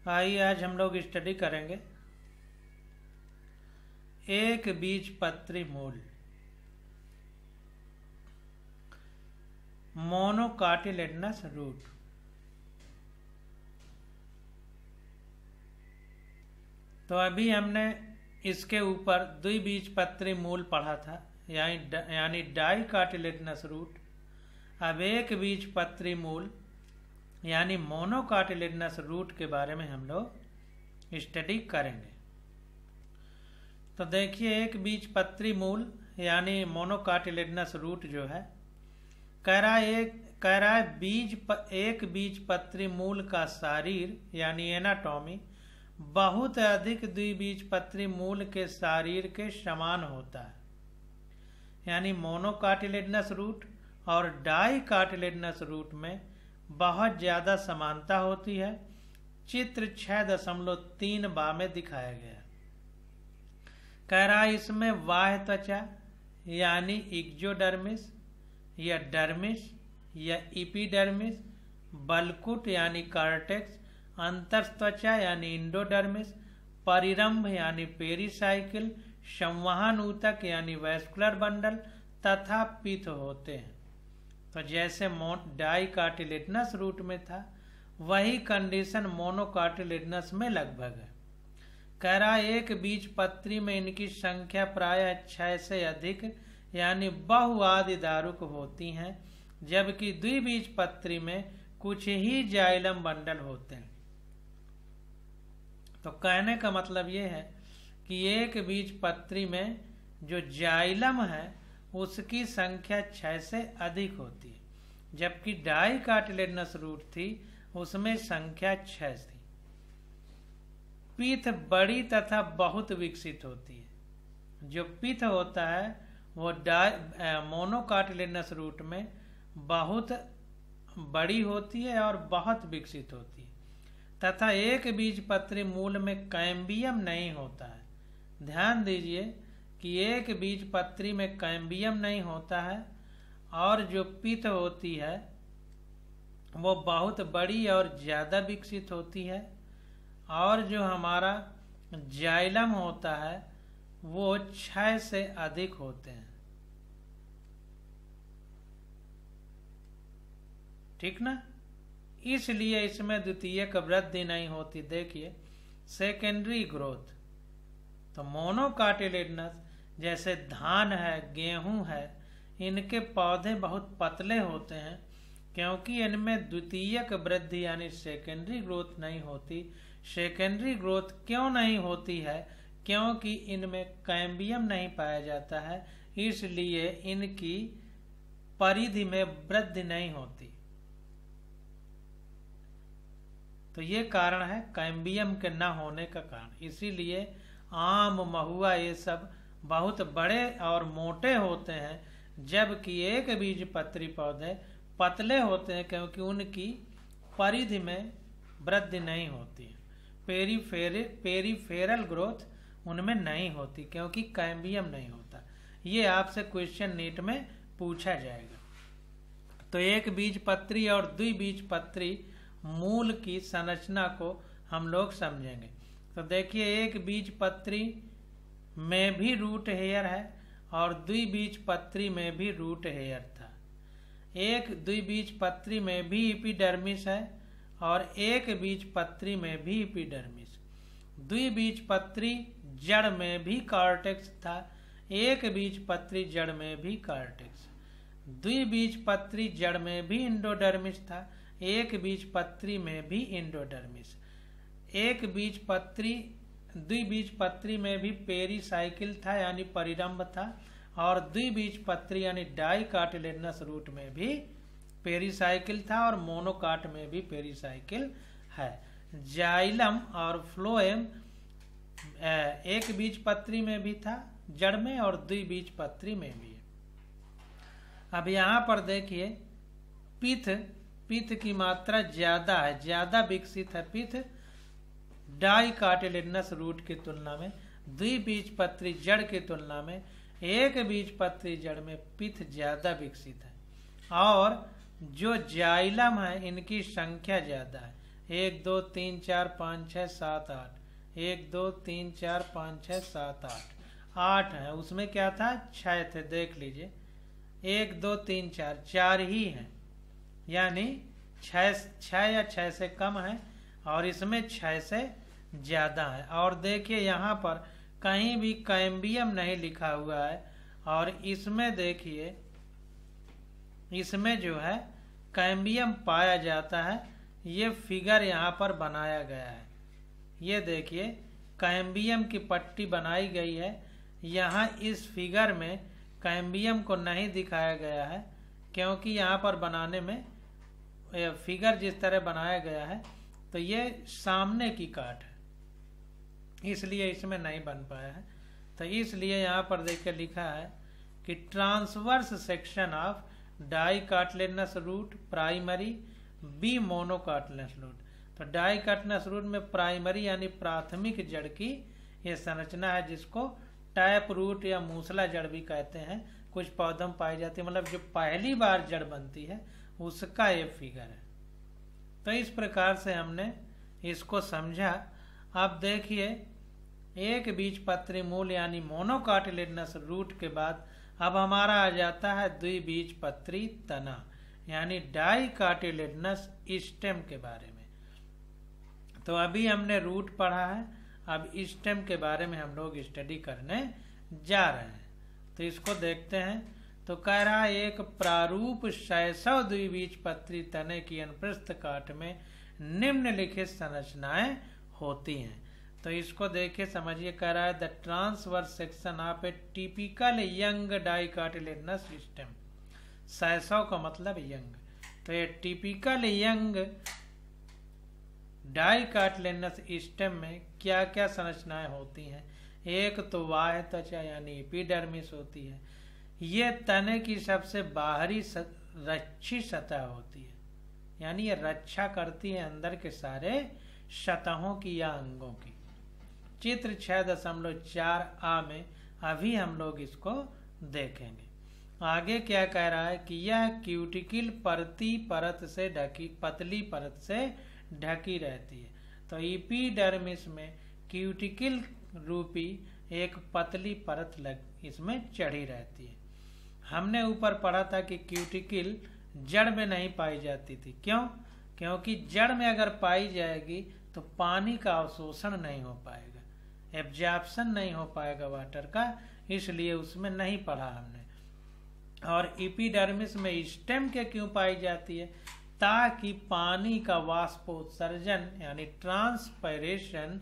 आइए आज हम लोग स्टडी करेंगे एक बीजपत्री मूल मोनोकाटिलेडनस रूट। तो अभी हमने इसके ऊपर द्विबीजपत्री मूल पढ़ा था, यानी डाइकाटिलेडनस रूट। अब एक बीजपत्री मूल यानी मोनोकाटिलेडनस रूट के बारे में हम लोग स्टडी करेंगे। तो देखिए, एक बीजपत्री मूल यानी मोनोकाटिलेडनस रूट जो है, कह रहा है एक बीजपत्री मूल का शरीर यानी एनाटॉमी बहुत अधिक द्विबीजपत्री मूल के शरीर के समान होता है। यानी मोनोकाटिलेडनस रूट और डाइकाटिलेडनस रूट में बहुत ज्यादा समानता होती है। चित्र 6.3 में दिखाया गया। कह रहा है इसमें बाह्य त्वचा यानी एक्जोडर्मिस या डर्मिस या इपीडर्मिस, बलकुट यानी कार्टेक्स, अंतस्त्वचा यानी इंडोडर्मिस, परिरंभ यानी पेरिसाइकिल, संवहन ऊतक यानी वैस्कुलर बंडल तथा पित्त होते हैं। तो जैसे डाइकाटिलेडनस रूट में था, वही कंडीशन मोनोकाटिलेडनस में लगभग है। कह रहा है एक बीजपत्री में इनकी संख्या प्रायः 6 से अधिक यानी बहुआदि दारुक होती हैं, जबकि द्विबीजपत्री में कुछ ही जाइलम बंडल होते हैं। तो कहने का मतलब ये है कि एक बीजपत्री में जो जाइलम है उसकी संख्या 6 से अधिक होती है, जबकि डाइकाटिलेडनस रूट थी उसमें संख्या 6 थी। पित्त बड़ी तथा बहुत विकसित होती है। जो पित्त होता है वो मोनोकाटिलेडनस रूट में बहुत बड़ी होती है और बहुत विकसित होती है, तथा एक बीजपत्री मूल में कैम्बियम नहीं होता है। ध्यान दीजिए कि एक बीजपत्री में कैम्बियम नहीं होता है और जो पित्त होती है वो बहुत बड़ी और ज्यादा विकसित होती है, और जो हमारा जाइलम होता है वो 6 से अधिक होते हैं। ठीक ना? इसलिए इसमें द्वितीयक वृद्धि नहीं होती। देखिए, सेकेंडरी ग्रोथ। तो मोनोकाटिलेडनस जैसे धान है, गेहूं है, इनके पौधे बहुत पतले होते हैं क्योंकि इनमें द्वितीयक वृद्धि यानी सेकेंडरी ग्रोथ नहीं होती। सेकेंडरी ग्रोथ क्यों नहीं होती है? क्योंकि इनमें कैम्बियम नहीं पाया जाता है, इसलिए इनकी परिधि में वृद्धि नहीं होती। तो ये कारण है कैम्बियम के न होने का कारण। इसीलिए आम, महुआ ये सब बहुत बड़े और मोटे होते हैं, जबकि एक बीजपत्री पौधे पतले होते हैं क्योंकि उनकी परिधि में वृद्धि नहीं होती है। पेरीफेरल ग्रोथ उनमें नहीं होती क्योंकि कैम्बियम नहीं होता। ये आपसे क्वेश्चन नीट में पूछा जाएगा। तो एक बीजपत्री और द्विबीजपत्री मूल की संरचना को हम लोग समझेंगे। तो देखिए, एक बीजपत्री में भी रूट हेयर है और द्विबीजपत्री में भी रूट हेयर था। एक द्विबीजपत्री में भी एपिडर्मिस है और एक बीजपत्री में भी एपिडर्मिस। द्विबीजपत्री जड़ में भी कॉर्टेक्स था, एक बीजपत्री जड़ में भी कॉर्टेक्स। द्विबीजपत्री जड़ में भी इंडोडर्मिस था, एक बीजपत्री में भी इंडोडर्मिस। द्विबीजपत्री में भी पेरिसाइकिल था यानी परिरंभ था, और द्विबीजपत्री यानी डाइकाटिलेडनस रूट में भी पेरिसाइकिल था और मोनोकाट में भी पेरिसाइकिल है। जाइलम और फ्लोएम एक बीजपत्री में भी था जड़ में और द्विबीजपत्री में भी। अब यहाँ पर देखिए, पित्त की मात्रा ज्यादा है, ज्यादा विकसित है पित्त डाइकाटिलेडनस रूट की तुलना में। द्विबीजपत्री जड़ की तुलना में एक बीजपत्री जड़ में पित्त ज्यादा विकसित है, और जो जाइलम है इनकी संख्या ज्यादा है। 1 2 3 4 5 6 7 8, 1 2 3 4 5 6 7 8 है। उसमें क्या था, 6 थे, देख लीजिए। 1 2 3 4 4 ही है, यानी 6 या 6 से कम है, और इसमें 6 से ज्यादा है। और देखिए यहाँ पर कहीं भी कैम्बियम नहीं लिखा हुआ है, और इसमें देखिए इसमें जो है कैम्बियम पाया जाता है। ये फिगर यहाँ पर बनाया गया है, ये देखिए कैम्बियम की पट्टी बनाई गई है। यहाँ इस फिगर में कैम्बियम को नहीं दिखाया गया है, क्योंकि यहाँ पर बनाने में फिगर जिस तरह बनाया गया है तो ये सामने की काट है, इसलिए इसमें नहीं बन पाया है। तो इसलिए यहाँ पर देखिए लिखा है कि transverse section of dicotyledonous root primary B monocotyledonous root. तो डाइकार्टिलेजिनस रूट में प्राइमरी यानी प्राथमिक जड़ की ये संरचना है, जिसको टैप रूट या मूसला जड़ भी कहते हैं। कुछ पौधों में पाई जाती है, मतलब जो पहली बार जड़ बनती है उसका ये फिगर है। तो इस प्रकार से हमने इसको समझा। अब देखिए एक बीजपत्री मूल यानी मोनोकार्टिलेजिनस रूट के बाद अब हमारा आ जाता है द्विबीजपत्री तना यानी डाइकार्टिलेजिनस स्टेम के बारे में। तो अभी हमने रूट पढ़ा है, अब स्टेम के बारे में हम लोग स्टडी करने जा रहे हैं। तो इसको देखते हैं। तो कह रहा है एक प्रारूप शैशव द्विबीजपत्री तने की अनुप्रस्थ काट में निम्नलिखित संरचनाएं होती हैं। तो इसको देखिए समझिए, कह रहा है the transverse section of a typical young dicotyledonous stem. शैशव का मतलब यंग, तो ये टिपिकल यंग डाइकार्टिलेजिनस स्टेम में क्या क्या संरचनाएं होती हैं। एक तो बाह्य त्वचा यानी एपिडर्मिस होती है, ये तने की सबसे बाहरी रक्षी सतह होती है, यानी ये रक्षा करती है अंदर के सारे सतहों की या अंगों की। चित्र 6.4a में अभी हम लोग इसको देखेंगे। आगे क्या कह रहा है कि यह क्यूटिकल परत से ढकी पतली परत से ढकी रहती है। तो एपिडर्मिस में क्यूटिकल रूपी एक पतली परत इसमें चढ़ी रहती है। हमने ऊपर पढ़ा था कि क्यूटिकल जड़ में नहीं पाई जाती थी। क्यों? क्योंकि जड़ में अगर पाई जाएगी तो पानी का अवशोषण नहीं हो पाएगा, एब्जॉर्प्शन नहीं हो पाएगा वाटर का, इसलिए उसमें नहीं पढ़ा हमने। और एपिडर्मिस में स्टेम के क्यों पाई जाती है? ताकि पानी का वाष्पोत्सर्जन यानी ट्रांसपायरेशन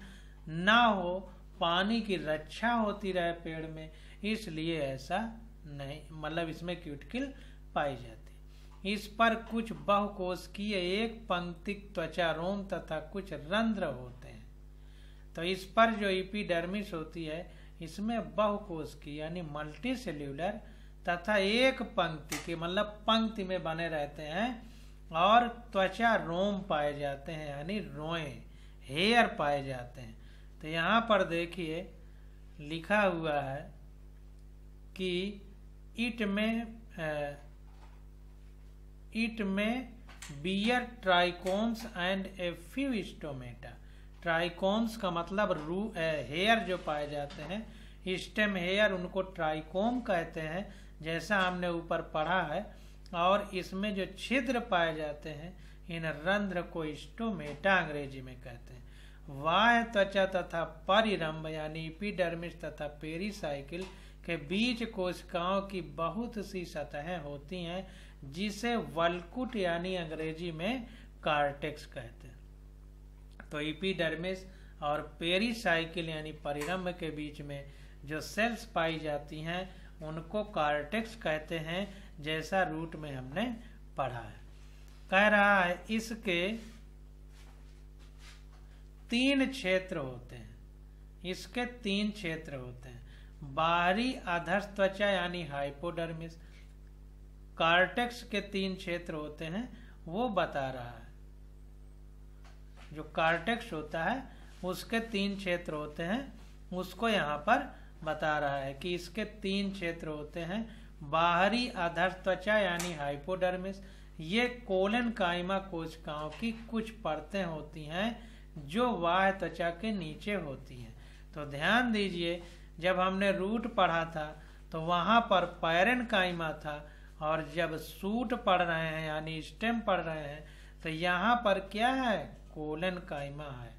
ना हो, पानी की रक्षा होती रहे पेड़ में, इसलिए ऐसा नहीं, मतलब इसमें क्यूटिकल पाई जाती। इस पर कुछ बहुकोशिकीय एक पंक्तिक त्वचा रोम तथा कुछ रंध्र होते हैं। तो इस पर जो एपिडर्मिस होती है इसमें बहुकोशिकीय यानी मल्टी सेल्यूलर तथा एक पंक्ति के मतलब पंक्ति में बने रहते हैं, और त्वचा रोम पाए जाते हैं यानी रोए हेयर पाए जाते हैं। तो यहाँ पर देखिए लिखा हुआ है कि इट में bear trichomes and a few stomata. Trichomes का मतलब हेयर जो पाए जाते हैं, स्टेम हेयर, उनको ट्राइकोम कहते हैं, जैसा हमने ऊपर पढ़ा है। और इसमें जो छिद्र पाए जाते हैं इन रंध्र को स्टोमेटा अंग्रेजी में कहते हैं। बाह्य त्वचा तथा परिरंभ यानी एपिडर्मिस तथा पेरिसाइकिल के बीच कोशिकाओं की बहुत सी सतहें होती हैं, जिसे वल्कुट यानी अंग्रेजी में कार्टेक्स कहते हैं। तो एपिडर्मिस और पेरिसाइकिल यानी परिरंभ के बीच में जो सेल्स पाई जाती हैं उनको कार्टेक्स कहते हैं, जैसा रूट में हमने पढ़ा है। कह रहा है इसके 3 क्षेत्र होते हैं, इसके 3 क्षेत्र होते हैं। बाहरी अधस त्वचा यानी हाइपोडर्मिस, कार्टेक्स के 3 क्षेत्र होते हैं वो बता रहा है। जो कार्टेक्स होता है उसके 3 क्षेत्र होते हैं, उसको यहाँ पर बता रहा है कि इसके 3 क्षेत्र होते हैं। बाहरी अधस त्वचा यानी हाइपोडर्मिस, ये कोलेनकाइमा कोशिकाओं की कुछ परतें होती हैं जो बाह्य त्वचा के नीचे होती हैं। तो ध्यान दीजिए, जब हमने रूट पढ़ा था तो वहां पर पैरेन्काइमा था, और जब सूट पढ़ रहे हैं यानी स्टेम पढ़ रहे हैं तो यहाँ पर क्या है, कोलेनकाइमा है।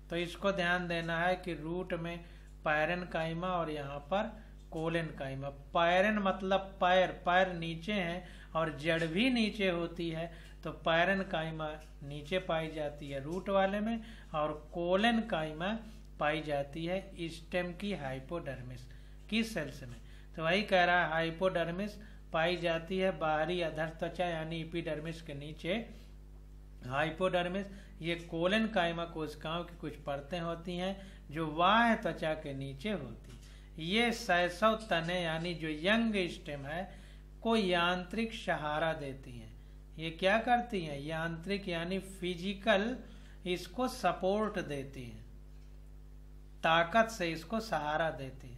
तो इसको ध्यान देना है कि रूट में पैरेन्काइमा और यहाँ पर कोलेनकाइमा। पैरेन मतलब पैर, पैर नीचे हैं और जड़ भी नीचे होती है, तो पैरेन्काइमा नीचे पाई जाती है रूट वाले में, और कोलेनकाइमा पाई जाती है स्टेम की हाइपोडर्मिस की सेल्स में। तो वही कह रहा है, हाइपोडर्मिस पाई जाती है बाहरी अधर त्वचा यानी एपिडर्मिस के नीचे। हाइपोडर्मिस ये कोलेनकाइमा कोशिकाओं की कुछ परतें होती हैं जो बाह्य त्वचा के नीचे होती है। ये शैशव तने यानी जो यंग स्टेम है को यांत्रिक सहारा देती हैं। ये क्या करती हैं, यांत्रिक यानी फिजिकल इसको सपोर्ट देती हैं, ताकत से इसको सहारा देती हैं।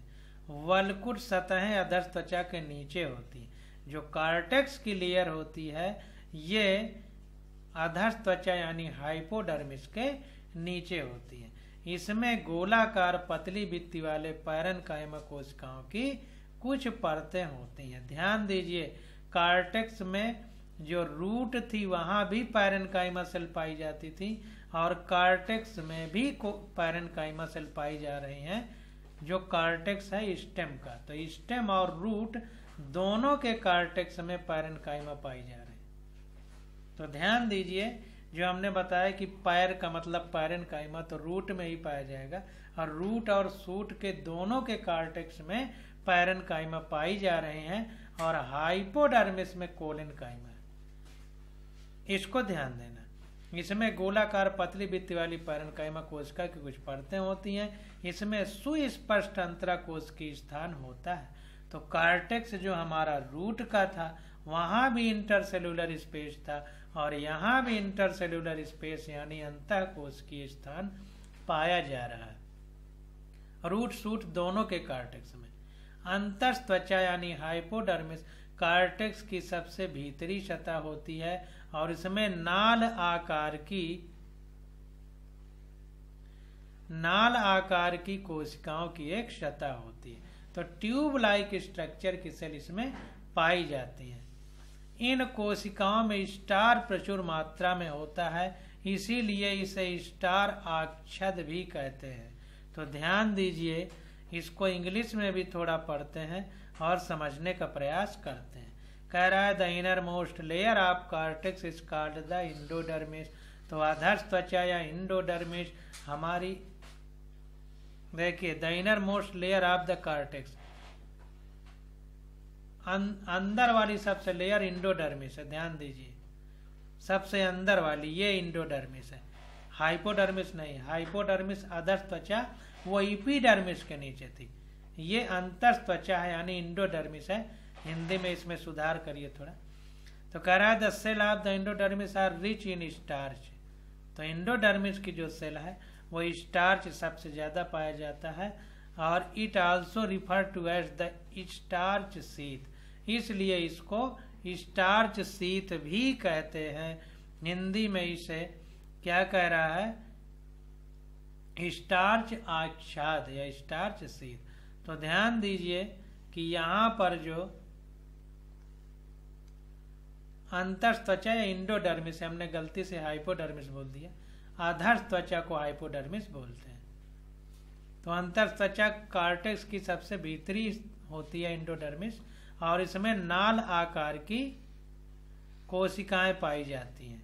वल्कुट सतहें अधर त्वचा के नीचे होती हैं। जो कार्टेक्स की लेयर होती है ये अधर त्वचा यानी हाइपोडर्मिस के नीचे होती है। इसमें गोलाकार पतली भित्ति वाले पैरेन्काइमा कोशिकाओं की कुछ परतें होती हैं। ध्यान दीजिए, कार्टेक्स में जो रूट थी वहां भी पैरेन्काइमा सेल पाई जाती थी, और कार्टेक्स में भी पैरेन्काइमा सेल पाई जा रही हैं। जो कार्टेक्स है स्टेम का, तो स्टेम और रूट दोनों के कार्टेक्स में पैरेन्काइमा पाई जा रही है। तो ध्यान दीजिए, जो हमने बताया कि पैर का मतलब पैरेन्काइमा तो रूट में ही पाया जाएगा, और रूट और सूट के दोनों के कार्टेक्स में पैरेन्काइमा पाई जा रहे हैं, और हाइपोडर्मिस में कोलेनकाइमा। इसको ध्यान देना, इसमें गोलाकार पतली भित्ति वाली पैरेन्काइमा कोशिका की कुछ परतें होती हैं। इसमें सुस्पष्ट अंतरा कोश की स्थान होता है। तो कार्टेक्स जो हमारा रूट का था वहां भी इंटरसेल्यूलर स्पेस था, और यहाँ भी इंटरसेल्यूलर स्पेस यानी अंतः कोश की स्थान पाया जा रहा है रूट सूट दोनों के कार्टेक्स में। अंतः त्वचा यानी हाइपोडर्मिस कार्टेक्स की सबसे भीतरी सतह होती है, और इसमें नाल आकार की कोशिकाओं की एक सतह होती है। तो ट्यूब लाइक स्ट्रक्चर की सेल इसमें पाई जाती हैं। इन कोशिकाओं में स्टार प्रचुर मात्रा में होता है, इसीलिए इसे स्टार आच्छद भी कहते हैं। तो ध्यान दीजिए, इसको इंग्लिश में भी थोड़ा पढ़ते हैं और समझने का प्रयास करते हैं। कह रहा है the inner most layer of cortex is called the endodermis. तो अधर त्वचा या इंडोडर्मिस हमारी, देखिए the inner most layer of the cortex, अंदर वाली सबसे लेयर इंडोडर्मिस है। ध्यान दीजिए, सबसे अंदर वाली ये इंडोडर्मिस है, हाइपोडर्मिस नहीं। हाइपोडर्मिस अधर त्वचा वो एपिडर्मिस के नीचे थी, ये अंतर त्वचा है यानी इंडोडर्मिस है। हिंदी में इसमें सुधार करिए थोड़ा। तो कह रहा है the cell of the endodermis are rich in starch. तो इंडोडर्मिस की जो सेल है वो स्टार्च सबसे ज्यादा पाया जाता है, और it also refer to as the starch sheath, इसलिए इसको स्टार्च सीथ भी कहते हैं। हिंदी में इसे क्या कह रहा है, स्टार्च आच्छाद या स्टार्च सीथ। तो ध्यान दीजिए कि यहाँ पर जो अंतर त्वचा या इंडोडर्मिस, हमने गलती से हाइपोडर्मिस बोल दिया, अधर त्वचा को हाइपोडर्मिस बोलते हैं। तो अंतर त्वचा कार्टेक्स की सबसे भीतरी होती है इंडोडर्मिस, और इसमें नाल आकार की कोशिकाएं पाई जाती हैं,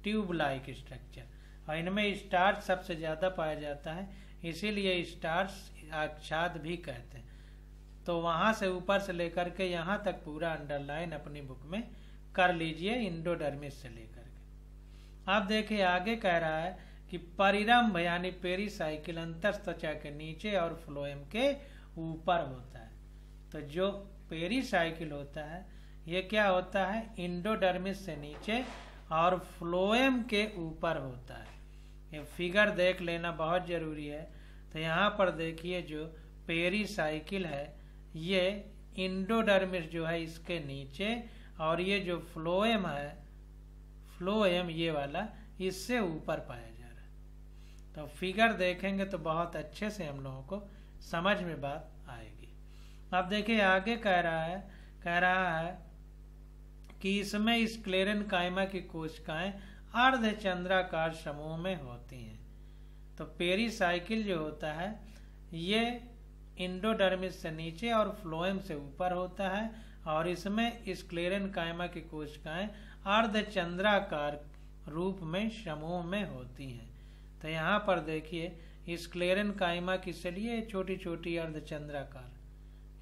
ट्यूब लाइक स्ट्रक्चर, और इनमें स्टार्च सबसे ज्यादा पाया जाता है, इसीलिए स्टार्च आच्छाद भी कहते हैं। तो वहां से ऊपर से लेकर के यहाँ तक पूरा अंडरलाइन अपनी बुक में कर लीजिए, इंडोडर्मिस से लेकर के। अब देखिए आगे कह रहा है कि परिरंभ यानी पेरीसाइकिल अंतर त्वचा के नीचे और फ्लोएम के ऊपर होता है। तो जो पेरीसाइकिल होता है ये क्या होता है, इंडोडर्मिस से नीचे और फ्लोएम के ऊपर होता है। ये फिगर देख लेना बहुत जरूरी है। तो यहाँ पर देखिए जो पेरीसाइकिल है ये इंडोडर्मिस जो है इसके नीचे, और ये जो फ्लोएम है फ्लोएम ये वाला इससे ऊपर पाया जा रहा है। तो फिगर देखेंगे तो बहुत अच्छे से हम लोगों को समझ में बात आएगी। अब देखिए आगे कह रहा है कि इसमें स्क्लेरेनकाइमा की कोशिकाएं अर्धचंद्राकार समूह में होती हैं। तो पेरिसाइकिल जो होता है ये इंडोडर्मिस से नीचे और फ्लोएम से ऊपर होता है, और इसमें स्क्लेरेनकाइमा की कोशिकाएं अर्धचंद्राकार रूप में समूह में होती हैं। तो यहाँ पर देखिए स्क्लेरेनकाइमा की चलिए छोटी छोटी अर्धचंद्राकार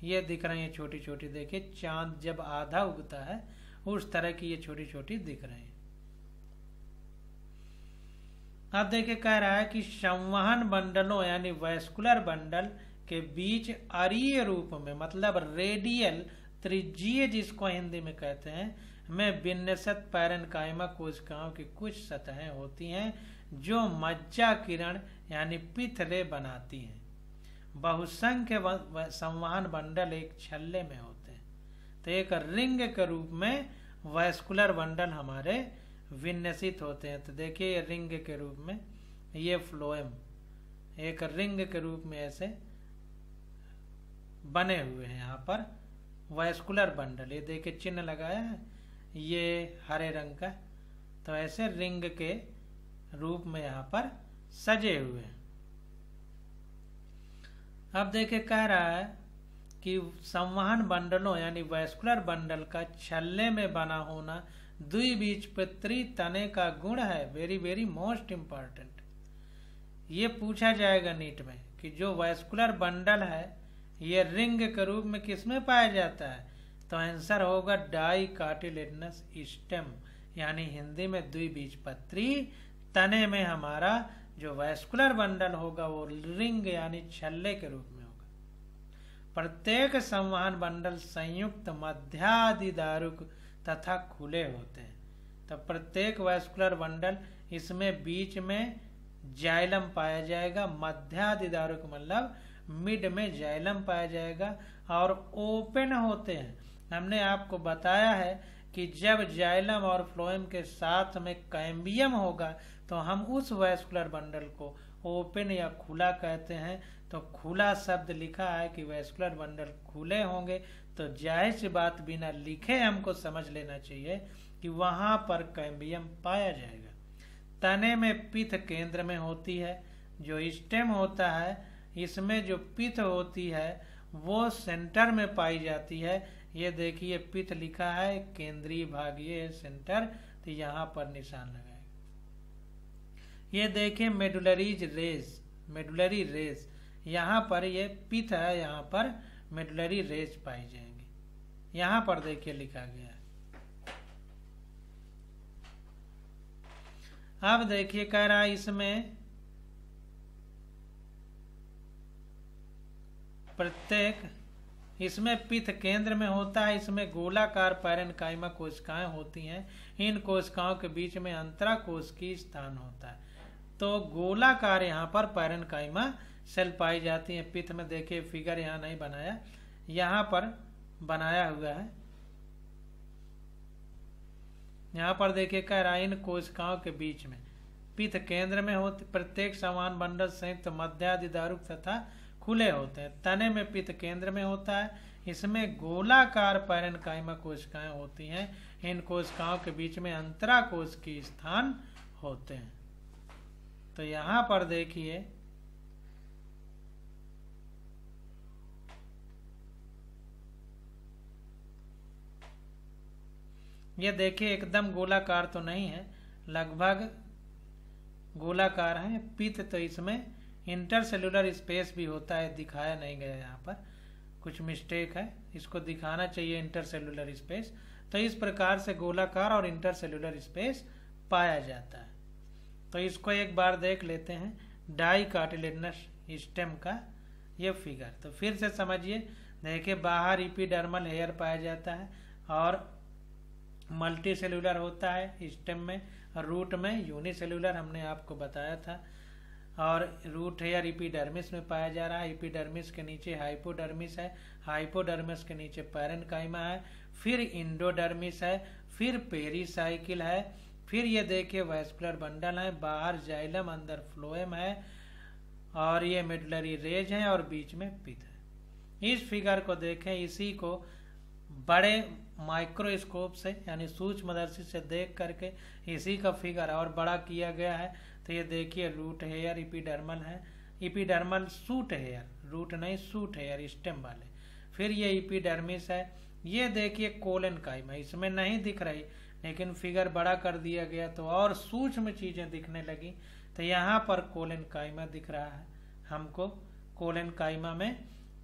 ये दिख रही है, छोटी छोटी देखिए चांद जब आधा उगता है उस तरह की ये छोटी छोटी दिख रही है। अब देखिए कह रहा है कि संवहन बंडलों यानी वैस्कुलर बंडल के बीच अरीय रूप में, मतलब रेडियल त्रिज्यीय जिसको हिंदी में कहते हैं, में विन्यस्त पैरेन्काइमा कोशिकाओं की कुछ सतहें होती हैं जो मज्जा किरण यानी पिथले बनाती हैं। बहुसंख्य संवहन बंडल एक छल्ले में होते हैं। तो एक रिंग के रूप में वैस्कुलर बंडल हमारे विन्यसित होते हैं। तो देखिए ये रिंग के रूप में ये फ्लोएम एक रिंग के रूप में ऐसे बने हुए हैं। यहाँ पर वैस्कुलर बंडल ये देखिए चिन्ह लगाया है ये हरे रंग का, तो ऐसे रिंग के रूप में यहाँ पर सजे हुए हैं। अब देखिए कह रहा है कि संवहन बंडलों यानी वैस्कुलर बंडल का छल्ले में बना होना द्विबीजपत्री तने का गुण है। Very very most important. ये पूछा जाएगा नीट में कि जो वैस्कुलर बंडल है ये रिंग के रूप में किसमें पाया जाता है, तो आंसर होगा डाई कार्टिलेजिनस स्टेम, यानी हिंदी में द्विबीजपत्री तने में हमारा जो वैस्कुलर बंडल होगा वो रिंग यानी छल्ले के रूप में होगा। प्रत्येक संवहन बंडल संयुक्त मध्यादिदारुक तथा खुले होते हैं। तो प्रत्येक वैस्कुलर बंडल इसमें बीच में जाइलम पाया जाएगा, मध्यादिदारुक मतलब मिड में जाइलम पाया जाएगा, और ओपन होते हैं। हमने आपको बताया है कि जब जाइलम और फ्लोएम के साथ में कैम्बियम होगा तो हम उस वैस्कुलर बंडल को ओपन या खुला कहते हैं। तो खुला शब्द लिखा है कि वैस्कुलर बंडल खुले होंगे, तो जाहिर सी बात बिना लिखे हमको समझ लेना चाहिए कि वहां पर कैम्बियम पाया जाएगा। तने में पिथ केंद्र में होती है। जो स्टेम होता है इसमें जो पिथ होती है वो सेंटर में पाई जाती है। ये देखिए पिथ लिखा है, केंद्रीय भाग ये है सेंटर, तो यहाँ पर निशान लगाएगा। ये देखिए मेडुलरी रेस यहाँ पर ये पिथ है, यहाँ पर मेडुलरी रेस पाई जाएंगे। यहाँ पर देखिए लिखा गया है। अब देखिए कह रहा है इसमें प्रत्येक इसमें पिथ केंद्र में होता है। इसमें गोलाकार पैरेन्काइमा कोशिकाएं होती हैं। इन कोशिकाओं के बीच में अंतरा कोशिकीय स्थान होता है। तो गोलाकार यहाँ पर पैरेन्काइमा सेल पाई जाती है। पिथ में देखिए फिगर यहाँ नहीं बनाया, यहाँ पर बनाया हुआ है। यहाँ पर देखिए कह रहा है इन कोशिकाओं के बीच में पिथ केंद्र में होते प्रत्येक समान बंडल संयुक्त मध्यादिदारुक तथा खुले होते हैं। तने में पिथ केंद्र में होता है। इसमें गोलाकार पैरेन्काइमा कोशिकाएं होती हैं। इन कोशिकाओं के बीच में अंतरा कोशिकीय स्थान होते हैं। तो यहाँ पर देखिए ये देखिए एकदम गोलाकार तो नहीं है, लगभग गोलाकार है। पिथ तो इसमें इंटरसेलुलर स्पेस भी होता है, दिखाया नहीं गया, यहाँ पर कुछ मिस्टेक है, इसको दिखाना चाहिए इंटरसेलुलर स्पेस। तो इस प्रकार से गोलाकार और इंटरसेलुलर स्पेस पाया जाता है। तो इसको एक बार देख लेते हैं डाई कार्टिलेजिनस स्टेम का ये फिगर। तो फिर से समझिए, देखिए बाहर इपिडर्मल हेयर पाया जाता है और मल्टी सेलुलर होता है स्टेम में, रूट में यूनिसेलुलर हमने आपको बताया था। और रूट हेयर इपिडर्मिस में पाया जा रहा है। इपिडर्मिस के नीचे हाइपोडर्मिस है, हाइपोडर्मिस के नीचे पैरेन्काइमा है, फिर इंडोडर्मिस है, फिर पेरिसाइकिल है, फिर ये देखिए वैस्कुलर बंडल है, बाहर जाइलम, अंदर फ्लोएम है, और ये मिडलरी रेज है और बीच में पिथ है। इस फिगर को देखें, इसी को बड़े माइक्रोस्कोप से यानी सूक्ष्मदर्शी से देख करके इसी का फिगर और बड़ा किया गया है। तो ये देखिए रूट हेयर इपिडर्मल है, इपिडर्मल सूट हेयर, रूट नहीं सूट हेयर स्टेम वाले। फिर ये इपिडर्मिस है, ये देखिए कोलन काइमा, इसमें नहीं दिख रही लेकिन फिगर बड़ा कर दिया गया तो और सूक्ष्म चीजें दिखने लगी। तो यहाँ पर कोलन काइमा दिख रहा है हमको। कोलन काइमा में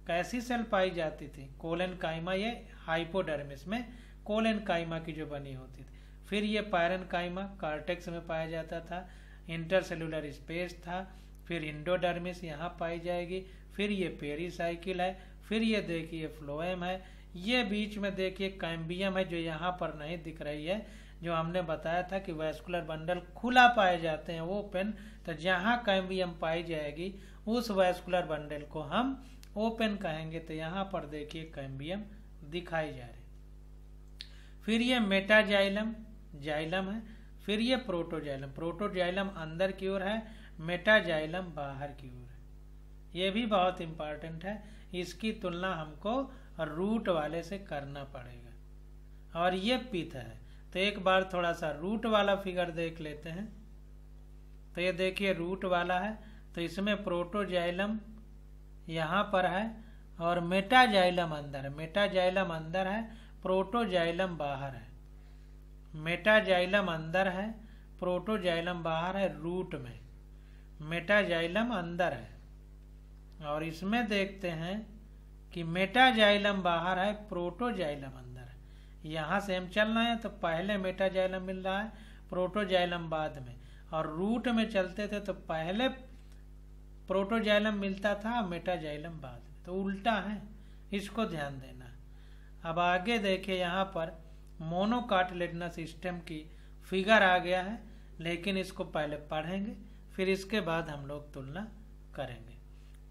कैसी सेल पाई जाती थी? कोलन काइमा ये हाइपोडर्मिस में कोलन काइमा की जो बनी होती थी। फिर ये पैरन काइमा कार्टेक्स में पाया जाता था, इंटरसेलुलर स्पेस था। फिर इंडोडर्मिस यहाँ पाई जाएगी। फिर ये पेरीसाइकिल है। फिर ये देखिए फ्लोएम है। ये बीच में देखिए कैम्बियम है जो यहाँ पर नहीं दिख रही है, जो हमने बताया था कि वैस्कुलर बंडल खुला पाए जाते हैं ओपन। तो जहाँ कैम्बियम पाई जाएगी उस वैस्कुलर बंडल को हम ओपन कहेंगे। तो यहाँ पर देखिए कैम्बियम दिखाई जा रही। फिर ये मेटाजाइलम, जाइलम है। फिर ये प्रोटोजाइलम, प्रोटोजाइलम अंदर की ओर है, मेटाजाइलम बाहर की ओर है। ये भी बहुत इंपॉर्टेंट है, इसकी तुलना हमको रूट वाले से करना पड़ेगा। और ये पिथ है। तो एक बार थोड़ा सा रूट वाला फिगर देख लेते हैं। तो ये देखिए रूट वाला है, तो इसमें प्रोटोजाइलम यहाँ पर है और मेटाजाइलम अंदर है। मेटाजाइलम अंदर है, प्रोटोजाइलम बाहर है। मेटाजाइलम अंदर है, प्रोटोजाइलम बाहर है रूट में, मेटाजाइलम अंदर है। और इसमें देखते हैं कि मेटाजाइलम बाहर है, प्रोटोजाइलम अंदर है। यहाँ से हम चल रहे हैं तो पहले मेटाजाइलम मिल रहा है, प्रोटोजाइलम बाद में। और रूट में चलते थे तो पहले प्रोटोजाइलम मिलता था, मेटाजाइलम बाद में। तो उल्टा है, इसको ध्यान देना। अब आगे देखिए यहाँ पर मोनोकार्टिलेजिनस स्टेम की फिगर आ गया है, लेकिन इसको पहले पढ़ेंगे फिर इसके बाद हम लोग तुलना करेंगे।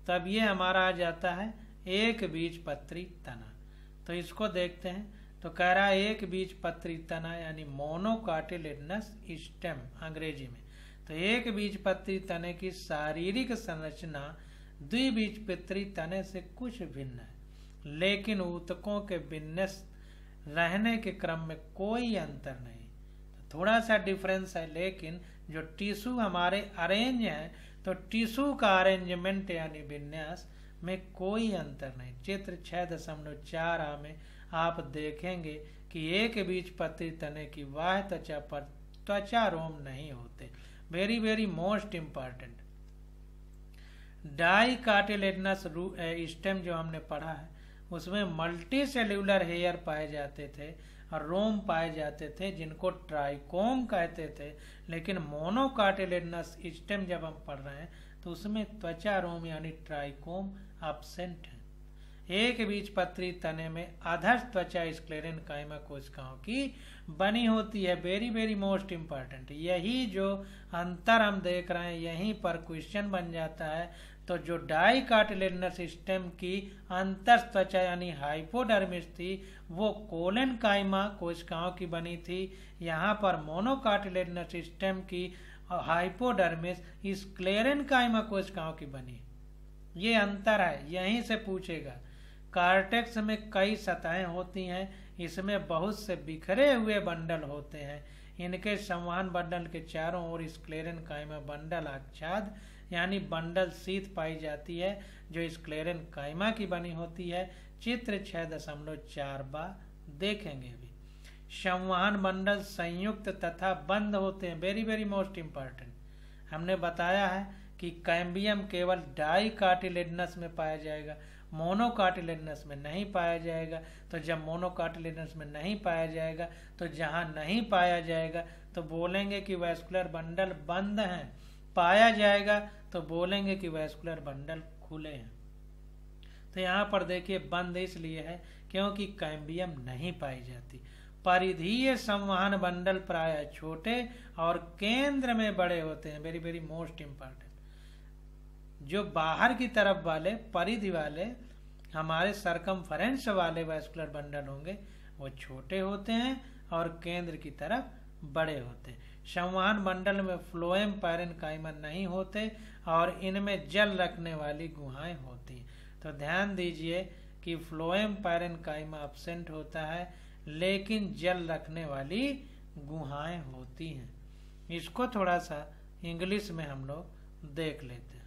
तब ये हमारा आ जाता है एक बीजपत्री तना। तो इसको देखते हैं। तो कह रहा है एक बीजपत्री तना यानी मोनोकार्टिलेजिनस स्टेम अंग्रेजी में। तो एक बीजपत्री तने की शारीरिक संरचना द्विबीजपत्री तने से कुछ भिन्न है, लेकिन ऊतकों के विन्यास रहने के क्रम में कोई अंतर नहीं। तो थोड़ा सा डिफरेंस है, लेकिन जो टिश्यू हमारे अरेंज है तो टिश्यू का अरेंजमेंट यानी विन्यास में कोई अंतर नहीं। चित्र 6.4 में आप देखेंगे कि एक बीजपत्री तने की बाह्य त्वचा पर त्वचा रोम नहीं होते। Very very most important. Dicotyledonous stem जो हमने पढ़ा है उसमें मल्टी सेल्यूलर हेयर पाए जाते थे और रोम पाए जाते थे जिनको ट्राइकोम कहते थे। लेकिन मोनोकार्टिलेजिनस स्टेम जब हम पढ़ रहे हैं तो उसमें त्वचा रोम यानी ट्राइकोम एब्सेंट है। एक बीजपत्री तने में अधस त्वचा स्क्लेरन काइमा कोशिकाओं की बनी होती है। Very very most important. यही जो अंतर हम देख रहे हैं यहीं पर क्वेश्चन बन जाता है। तो जो डाई कार्टिलेजिनस स्टेम की अंतर त्वचा यानी हाइपोडर्मिस थी वो कोलन काइमा कोशिकाओं की बनी थी। यहाँ पर मोनोकार्टिलेजिनस स्टेम की हाइपोडर्मिस स्क्लेरन काइमा कोशिकाओं की बनी। ये अंतर है, यहीं से पूछेगा। कार्टेक्स में कई सतहें होती हैं, इसमें बहुत से बिखरे हुए बंडल होते हैं। इनके संवहन बंडल के चारों ओर स्क्लेरन काइमा बंडल आच्छाद यानी बंडल सीथ पाई जाती है जो स्क्लेरन काइमा की बनी होती है। चित्र 6.4 देखेंगे अभी। संवहन बंडल संयुक्त तथा बंद होते हैं। Very very most important. हमने बताया है कि कैम्बियम केवल डाई कार्टिलेजिनस में पाया जाएगा, मोनोकार्टिलेजिनस में नहीं पाया जाएगा। तो जब मोनोकार्टिलेजिनस में नहीं पाया जाएगा तो जहाँ नहीं पाया जाएगा तो बोलेंगे कि वैस्कुलर बंडल बंद हैं, पाया जाएगा तो बोलेंगे कि वैस्कुलर बंडल खुले हैं। तो यहाँ पर देखिए बंद इसलिए है क्योंकि कैम्बियम नहीं पाई जाती। परिधीय संवहन बंडल प्राय छोटे और केंद्र में बड़े होते हैं। Very very most important. जो बाहर की तरफ वाले परिधि वाले हमारे सरकमफेरेंस वाले वैस्कुलर बंडल होंगे वो छोटे होते हैं और केंद्र की तरफ बड़े होते हैं। संवहन मंडल में फ्लोएम पैरेन्काइमा नहीं होते और इनमें जल रखने वाली गुहाएं होती हैं। तो ध्यान दीजिए कि फ्लोएम पैरेन्काइमा एब्सेंट होता है लेकिन जल रखने वाली गुहाएं होती हैं। इसको थोड़ा सा इंग्लिश में हम लोग देख लेते हैं।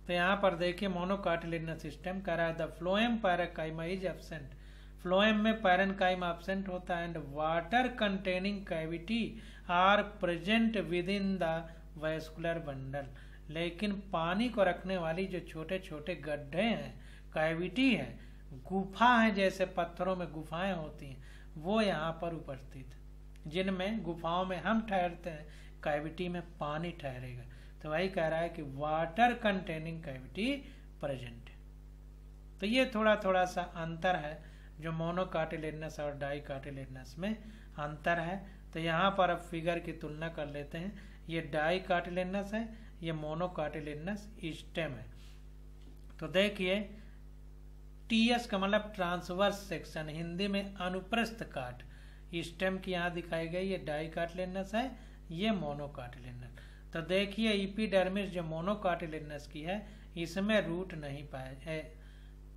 तो यहाँ पर देखिए मोनोकार्टिलेजिनस सिस्टम कह रहा है the phloem parenchyma is absent. Phloem में पैरेन्काइमा एब्सेंट होता है and water containing cavity are present within the vascular bundle. लेकिन पानी को रखने वाली जो छोटे छोटे गड्ढे हैं, कैविटी है, गुफा है, जैसे पत्थरों में गुफाएं होती हैं, वो यहाँ पर उपस्थित है, जिनमें गुफाओं में हम ठहरते हैं, कैविटी में पानी ठहरेगा। तो वही कह रहा है कि वाटर कंटेनिंग कैविटी प्रेजेंट है। तो ये थोड़ा थोड़ा सा अंतर है जो मोनोकार्टिलेजिनस और डाइकार्टिलेजिनस में अंतर है। तो यहाँ पर अब फिगर की तुलना कर लेते हैं। ये डाइकार्टिलेजिनस है, ये मोनोकार्टिलेजिनस स्टेम है। तो देखिए टीएस का मतलब ट्रांसवर्स सेक्शन, हिंदी में अनुप्रस्थ काट स्टेम की यहाँ दिखाई गई। ये डाइकार्टिलेजिनस है, ये मोनोकार्टिलेजिनस। तो देखिए एपिडर्मिस जो मोनोकार्टिलेजिनस की है इसमें रूट नहीं पाया,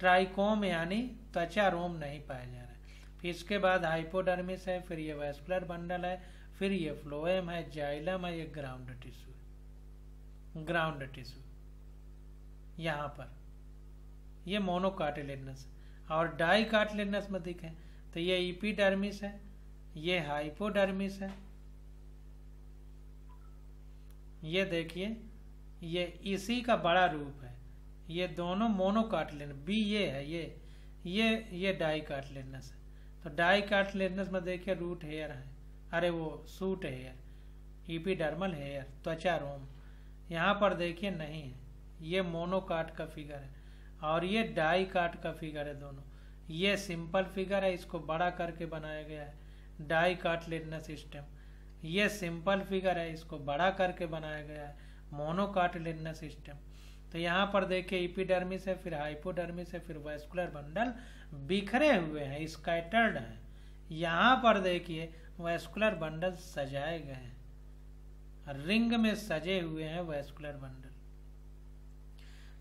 ट्राइकोम यानी त्वचा रोम नहीं पाया जा रहा है। फिर इसके बाद हाइपोडर्मिस है, फिर ये वैस्कुलर बंडल है, फिर ये फ्लोएम है, जाइलम है, ये ग्राउंड टिश्यू यहाँ पर ये मोनोकार्टिलेजिनस। और डाइकार्टिलेजिनस में दिखे तो ये एपिडर्मिस है, ये हाइपोडर्मिस है, ये देखिए ये इसी का बड़ा रूप है। ये दोनों मोनोकार्टिलेजिनस, बी ये है, ये डाइकार्टिलेजिनस है। तो डाइकार्टिलेजिनस में देखिए रूट हेयर है, अरे वो सूट हेयर, एपिडर्मल हेयर, त्वचा रोम। यहाँ पर देखिए नहीं है, ये मोनोकार्ट का फिगर है और ये डाइकार्ट का फिगर है। दोनों ये सिंपल फिगर है, इसको बड़ा करके बनाया गया है डाइकार्टिलेजिनस सिस्टम। ये सिंपल फिगर है, इसको बड़ा करके बनाया गया है मोनोकार्टिलेजिनस सिस्टम। तो यहाँ पर देखिए एपिडर्मिस है, फिर हाइपोडर्मिस है, फिर वैस्कुलर बंडल बिखरे हुए हैं, स्कैटर्ड हैं। यहाँ पर देखिए वैस्कुलर बंडल सजाए गए हैं, रिंग में सजे हुए हैं वैस्कुलर बंडल।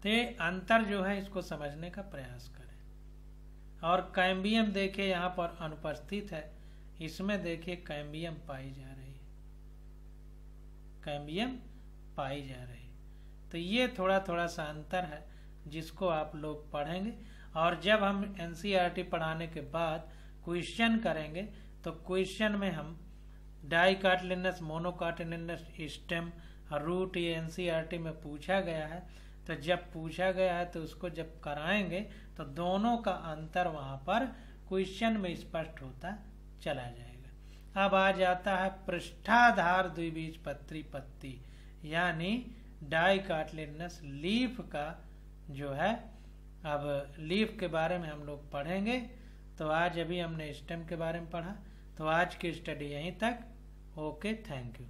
तो ये अंतर जो है इसको समझने का प्रयास करें। और कैम्बियम देखिए यहाँ पर अनुपस्थित है, इसमें देखिए कैम्बियम पाई जा रही है, कैम्बियम पाई जा रही है। तो ये थोड़ा थोड़ा सा अंतर है जिसको आप लोग पढ़ेंगे। और जब हम एनसीईआरटी पढ़ाने के बाद क्वेश्चन करेंगे तो क्वेश्चन में हम डाइकार्टिलेजिनस, मोनोकार्टिलेजिनस स्टेम, रूट, ये एनसीईआरटी में पूछा गया है। तो जब पूछा गया है तो उसको जब कराएंगे तो दोनों का अंतर वहाँ पर क्वेश्चन में स्पष्ट होता चला जाएगा। अब आ जाता है पृष्ठाधार द्विबीजपत्री पत्ती यानी डाइकार्टिलेजिनस लीफ का जो है। अब लीफ के बारे में हम लोग पढ़ेंगे। तो आज अभी हमने स्टेम के बारे में पढ़ा। तो आज की स्टडी यहीं तक। Okay, thank you.